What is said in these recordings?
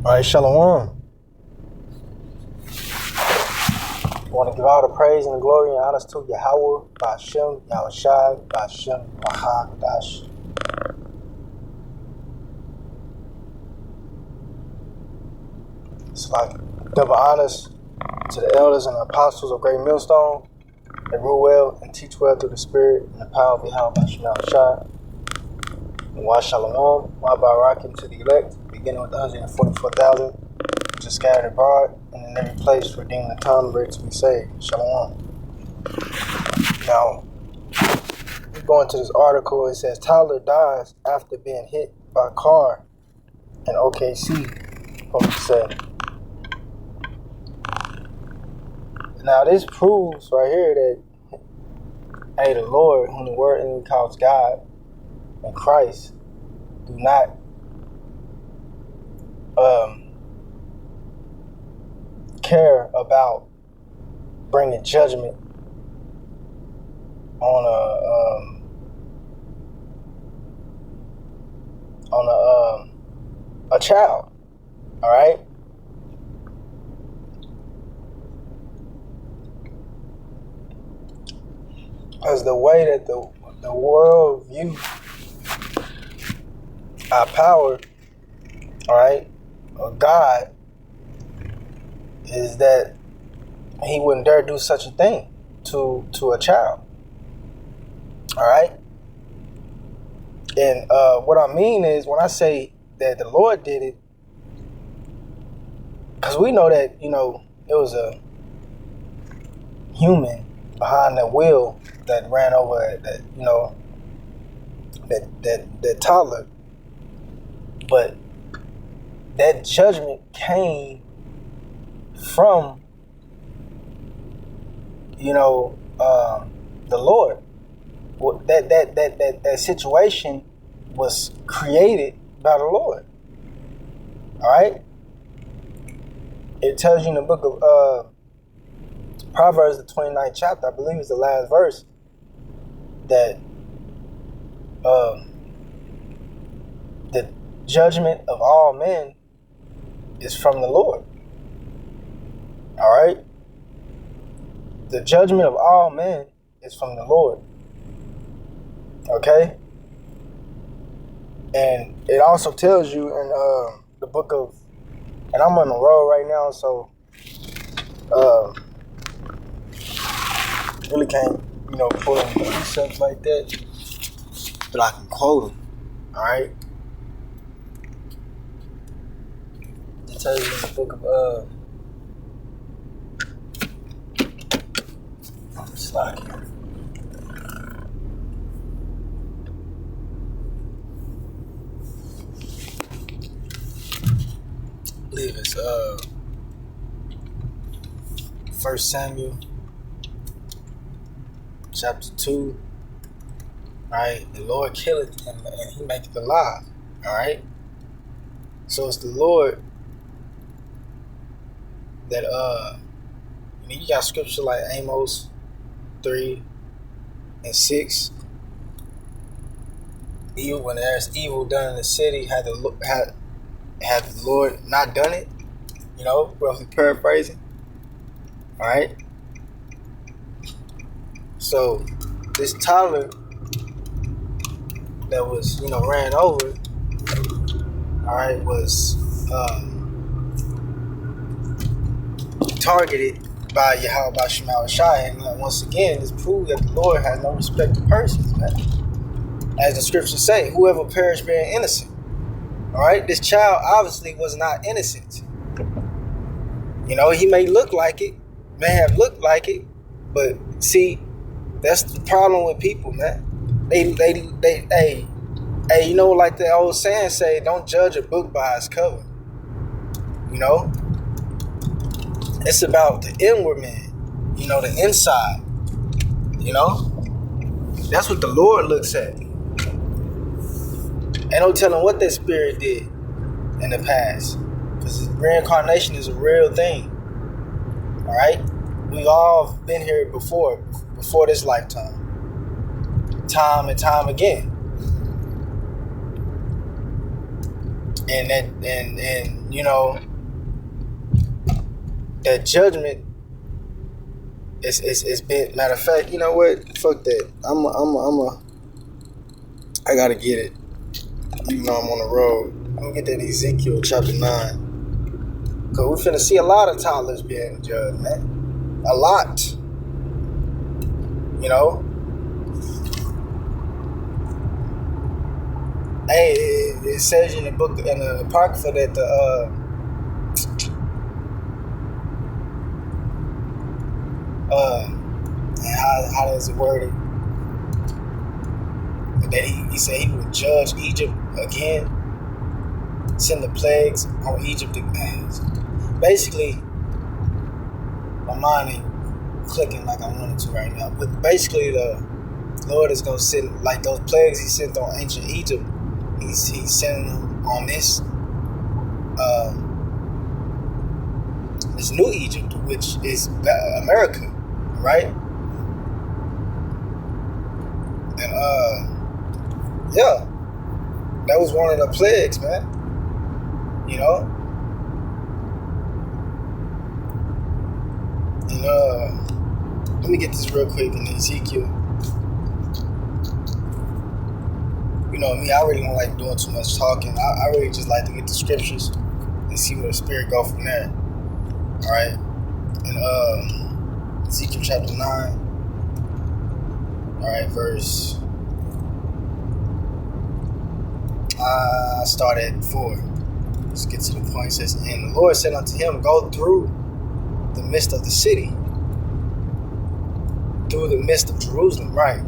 All right, Shalom. I want to give all the praise and the glory and honors to Yahweh, Ba'ashem, Yahushai, Ba'ashem, Bahadash. It's like double honors to the elders and the apostles of Great Millstone. They rule well and teach well through the spirit and the power of Yahweh, Ba'ashem, Yahushai. And wa Shalom, wa Barakim to the elect, beginning with the 144,000. Just scattered abroad and in every place redeeming the time ready to be saved. Shalom. Now, we go into this article. It says Tyler dies after being hit by a car in OKC. Police say. Now, this proves right here that, hey, the Lord, whom the word enemy calls God and Christ, do not care about bringing judgment on a child. All right. Because the way that the world views our power, all right, or God, is that he wouldn't dare do such a thing to a child. All right? And what I mean is, when I say that the Lord did it, because we know that, it was a human behind the wheel that ran over that toddler. But that judgment came from the Lord. That situation was created by the Lord. All right. It tells you in the book of Proverbs, the 29th chapter, I believe it's the last verse, that the judgment of all men is from the Lord. All right? The judgment of all men is from the Lord. Okay? And it also tells you in the book of, and I'm on the road right now, so really can't, pull in precepts like that, but I can quote them. All right? It tells you in the book of slide here. I believe it's 1 Samuel chapter 2. Right? The Lord killeth him and he maketh alive. All right? So it's the Lord that you got scripture like Amos 3 and 6. Evil, when there's evil done in the city, had the Lord not done it? Roughly paraphrasing. All right. So this toddler that was ran over, all right, was targeted by Yahweh Ba'ashem Yahushai. And once again, this proves that the Lord has no respect to persons, man. As the scriptures say, whoever perished being innocent. All right, this child obviously was not innocent. He may look like it, may have looked like it, but see, that's the problem with people, man. They like the old saying say, don't judge a book by its cover. It's about the inward man, the inside. That's what the Lord looks at. Ain't no telling what that spirit did in the past, because reincarnation is a real thing. All right, we all been here before this lifetime, time and time again. and you know, that judgment is been. Matter of fact, you know what? Fuck that. I gotta get it. Even though I'm on the road, I'm gonna get that Ezekiel chapter 9. Cause we finna see a lot of toddlers being judged, man. A lot. You know. Hey, it says in the book, in the Apocrypha, that how does it word it? That he said he would judge Egypt again, send the plagues on Egypt again. Basically, my mind ain't clicking like I wanted to right now. But basically, the Lord is gonna send, like those plagues he sent on ancient Egypt. He's sending them on this new Egypt, which is America, right? And yeah, that was one of the plagues, man. You know, and let me get this real quick in Ezekiel. You know me, I really don't like doing too much talking. I really just like to get the scriptures and see where the spirit go from there. All right, and Ezekiel chapter 9. All right, verse. I started at 4. Let's get to the point. It says, and the Lord said unto him, go through the midst of the city, through the midst of Jerusalem, right?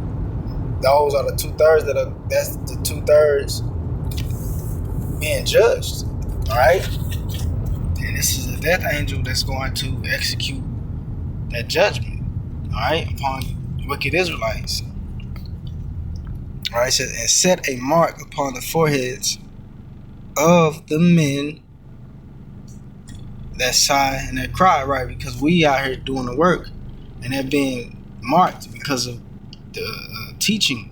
Those are the 2/3 that's the 2/3 being judged, all right? And this is a death angel that's going to execute that judgment, all right, upon wicked Israelites. All right, it says, and set a mark upon the foreheads of the men that sigh and that cry, right? Because we out here doing the work, and they're being marked because of the teaching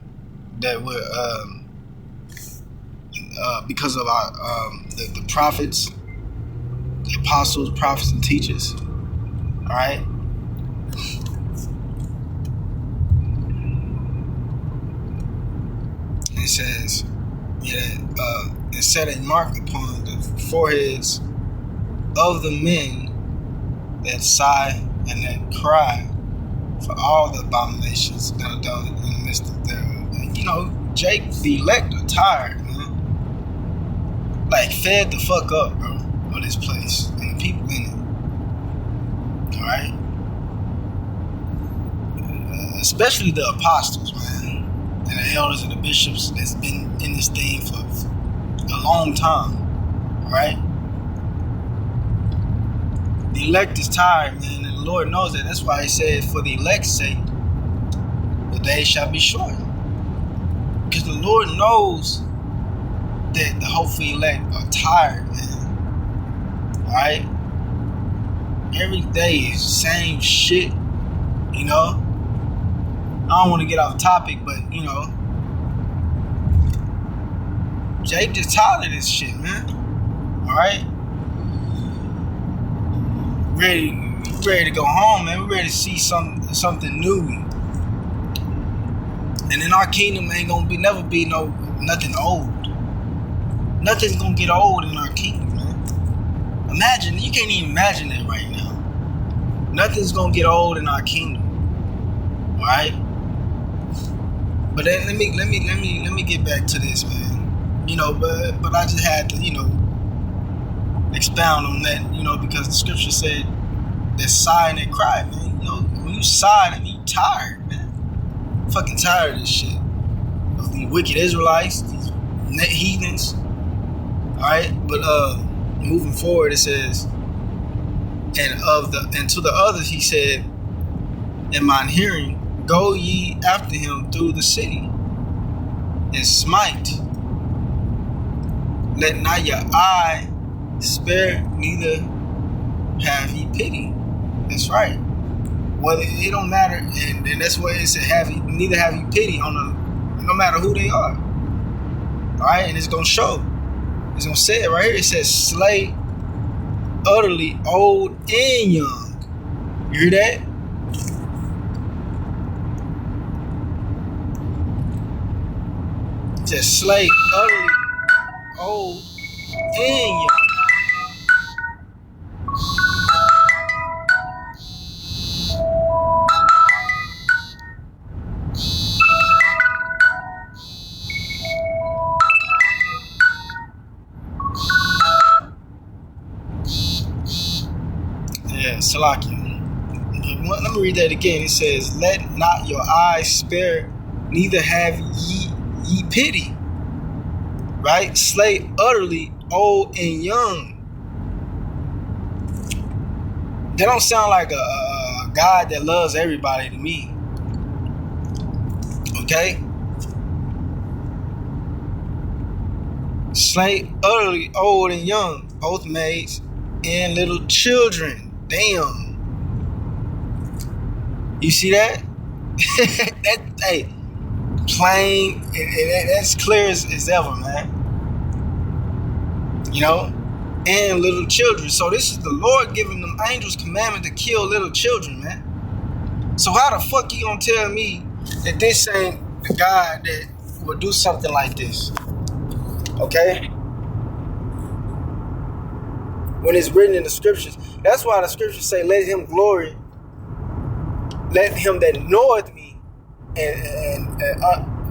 that we're because of our the prophets, the apostles, prophets, and teachers. All right. It says, it set a mark upon the foreheads of the men that sigh and that cry for all the abominations that are done in the midst of their. And, you know, Jake, the elect are tired, man. Like, fed the fuck up, bro, of this place and the people in it. All right. Especially the apostles, man. And the elders and the bishops that's been in this thing for a long time, right? The elect is tired, man, and the Lord knows that. That's why he said, for the elect's sake, the day shall be short. Because the Lord knows that the hopeful elect are tired, man. All right? Every day is the same shit, you know? I don't want to get off topic, but, you know, Jake just tired of this shit, man. All right? Ready to go home, man. We're ready to see something new. And in our kingdom ain't gonna never be nothing old. Nothing's gonna get old in our kingdom, man. Imagine, you can't even imagine that right now. Nothing's gonna get old in our kingdom. All right? But then let me get back to this, man. You know, but I just had to, you know, expound on that, you know, because the scripture said that sigh and that cry, man. You know, when you sigh, that mean you tired, man. I'm fucking tired of this shit. Of these wicked Israelites, these heathens. Alright? But moving forward, it says, and to the others he said, in mine hearing, go ye after him through the city, and smite. Let not your eye spare, neither have ye pity. That's right. Well, it don't matter, and that's what it said. Neither have ye pity on no matter who they are. All right, and it's gonna show. It's gonna say it right here. It says slay utterly old and young. You hear that? It says slay utterly old and young. Yeah, Salakia. Let me read that again. It says, let not your eyes spare, neither have ye pity. Right? Slay utterly old and young. That don't sound like a God that loves everybody to me. Okay? Slay utterly old and young, both maids and little children. Damn. You see that? Hey, plain, and that's clear as ever, man. You know? And little children. So this is the Lord giving them angels commandment to kill little children, man. So how the fuck you gonna tell me that this ain't the God that will do something like this? Okay? When it's written in the scriptures. That's why the scriptures say, let him glory, let him that knoweth me,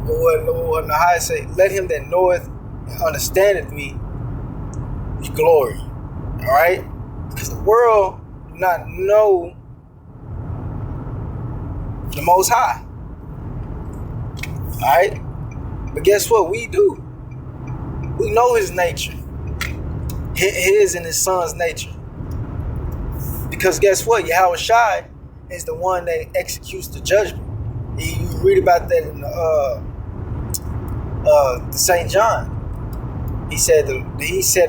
or how I say, let him that knoweth and understandeth me glory. Alright? Because the world do not know the Most High. Alright? But guess what? We do. We know his nature. His and his son's nature. Because guess what? Yahweh Shai is the one that executes the judgment. You read about that in the St. John. He said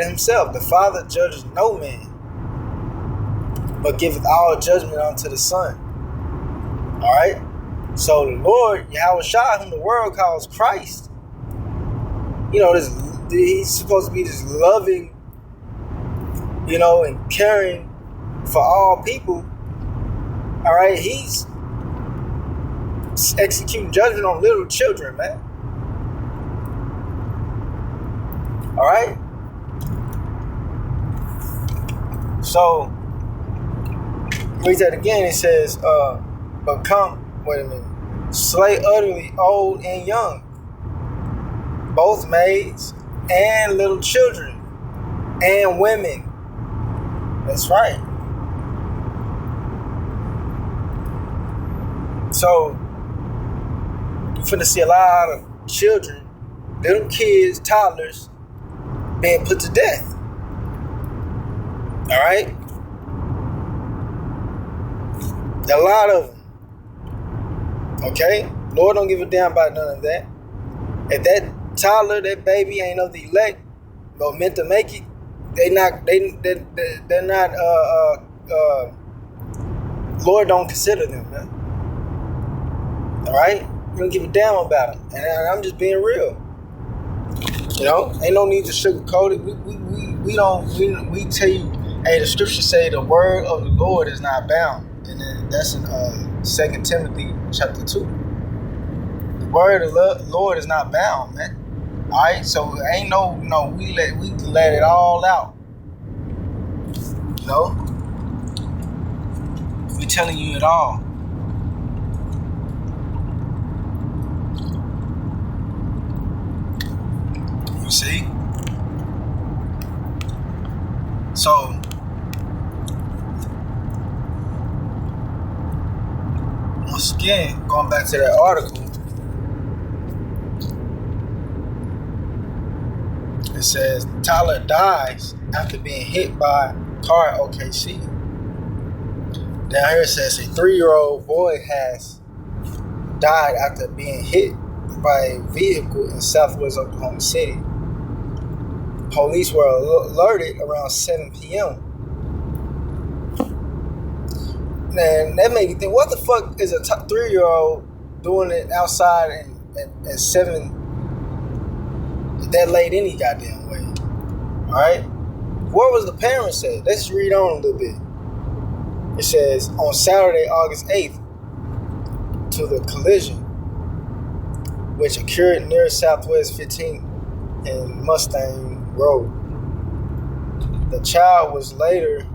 himself, the Father judges no man, but giveth all judgment unto the Son. Alright? So the Lord, Yahweh Shai, whom the world calls Christ, you know, he's supposed to be this loving, you know, and caring for all people. Alright? He's executing judgment on little children, man. Alright? So, read that again. It says, but come, wait a minute, slay utterly old and young, both maids and little children and women. That's right. So, you're finna see a lot of children, little kids, toddlers, being put to death. Alright? A lot of them. Okay? Lord don't give a damn about none of that. If that toddler, that baby ain't of the elect, but meant to make it, they're not Lord don't consider them, man. Alright? You don't give a damn about them. And I'm just being real. You know, ain't no need to sugarcoat it. We tell you, hey, the scriptures say the word of the Lord is not bound. And then that's in 2 Timothy chapter 2. The word of the Lord is not bound, man. Alright, so ain't we let it all out. You know? We telling you it all. You see? So once again, going back to that article, it says Tyler dies after being hit by car at OKC. Down here it says a 3-year-old boy has died after being hit by a vehicle in southwest Oklahoma City. Police were alerted around 7 p.m. And that made me think, what the fuck is a 3-year-old doing it outside at 7 that late any goddamn way? Alright? What was the parents said? Let's read on a little bit. It says, on Saturday, August 8th, to the collision, which occurred near Southwest 15th and Mustang Road. The child was later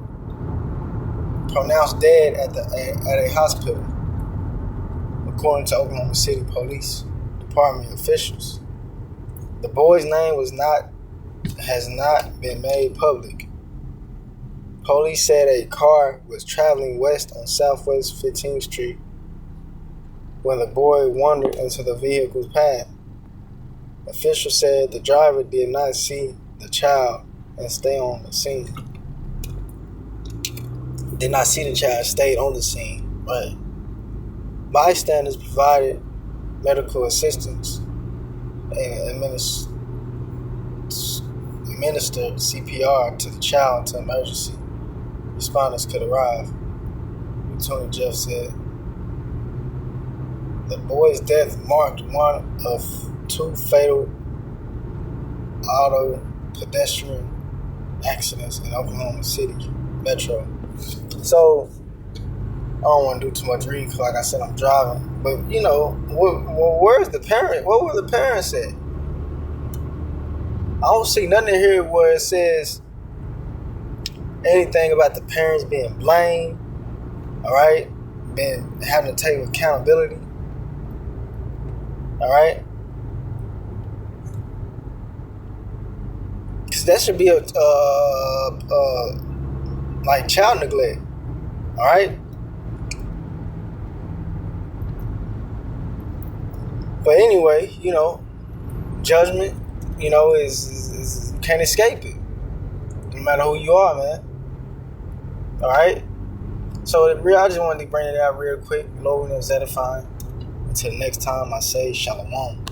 pronounced dead at a hospital, according to Oklahoma City Police Department officials. The boy's name has not been made public. Police said a car was traveling west on Southwest 15th Street when the boy wandered into the vehicle's path. Officials said the driver did not see the child and stay on the scene. Did not see the child, stayed on the scene. Right. Bystanders provided medical assistance and administered CPR to the child until emergency responders could arrive. Lieutenant Jeff said the boy's death marked one of 2 fatal auto pedestrian accidents in Oklahoma City Metro. So I don't want to do too much reading because, like I said, I'm driving. But where's the parent? What were the parents at? I don't see nothing in here where it says anything about the parents being blamed. All right, been having to take accountability. All right, because that should be a like child neglect. All right. But anyway, judgment, is you can't escape it. No matter who you are, man. All right. So I just wanted to bring it out real quick. Lord, is edifying. Until next time, I say shalom.